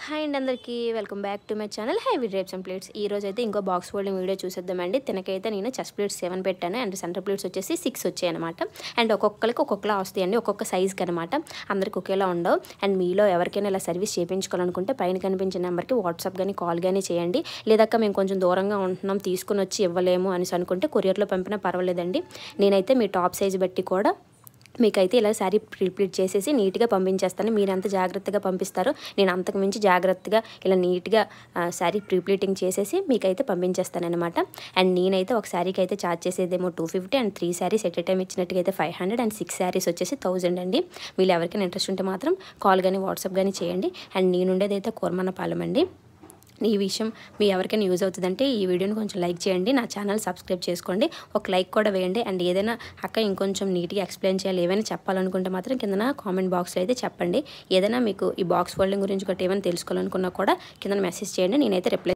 Hi అండి అందరికీ welcome back to my channel high with drapes and plates. ఈ రోజు అయితే ఇంకో బాక్స్ ఫోల్డింగ్ వీడియో చూసేద్దామండి. తినకైతే నేను చెస్ట్ ప్లేట్స్ 7 పెట్టాను అండ్ సెంటర్ ప్లేట్స్ వచ్చేసి 6 వచ్చాయి అనమాట. అండ్ ఒక్కొక్కరికి ఒక్కొక్కలా వస్తాయండి, ఒక్కొక్క సైజ్కి అనమాట. అందరికి ఒకేలా ఉండవు. అండ్ మీలో ఎవరికైనా ఇలా సర్వీస్ చేయించుకోవాలనుకుంటే పైన కనిపించిన నెంబర్కి వాట్సాప్ కానీ కాల్ కానీ చేయండి. లేదక్క మేము కొంచెం దూరంగా ఉంటున్నాం, తీసుకుని వచ్చి ఇవ్వలేము అని అనుకుంటే కొరియర్లో పంపినా పర్వాలేదండి. నేనైతే మీ టాప్ సైజ్ బట్టి కూడా మీకైతే ఇలా శారీ ప్రిప్లీట్ చేసేసి నీట్గా పంపించేస్తాను. మీరు ఎంత జాగ్రత్తగా పంపిస్తారో నేను అంతకు మించి జాగ్రత్తగా ఇలా నీట్గా శారీ ప్రిప్లీటింగ్ చేసేసి మీకైతే పంపించేస్తానమాట. అండ్ నేనైతే ఒక శారీకి అయితే ఛార్జ్ చేసేదేమో 250 and 3 saris at a time ఇచ్చినట్టుగా అయితే 500 అండ్ 6 శారీస్ వచ్చేసి 1000 అండి. మీరు ఎవరికైనా ఇంట్రెస్ట్ ఉంటే మాత్రం కాల్ కానీ వాట్సాప్ కానీ చేయండి. అండ్ నేనుండేదైతే కోరమన్నపాలెం అండి. ఈ విషయం మీ ఎవరికైనా యూజ్ అవుతుందంటే ఈ వీడియోని కొంచెం లైక్ చేయండి, నా ఛానల్ సబ్స్క్రైబ్ చేసుకోండి, ఒక లైక్ కూడా వేయండి. అండ్ ఏదైనా అక్క ఇంకొంచెం నీట్గా ఎక్స్ప్లెయిన్ చేయాలి ఏమైనా చెప్పాలనుకుంటే మాత్రం కింద కామెంట్ బాక్స్లో అయితే చెప్పండి. ఏదైనా మీకు ఈ బాక్స్ ఫోల్డింగ్ గురించి ఒకటి ఏమైనా తెలుసుకోవాలనుకున్నా కూడా కింద మెసేజ్ చేయండి, నేనైతే రిప్లై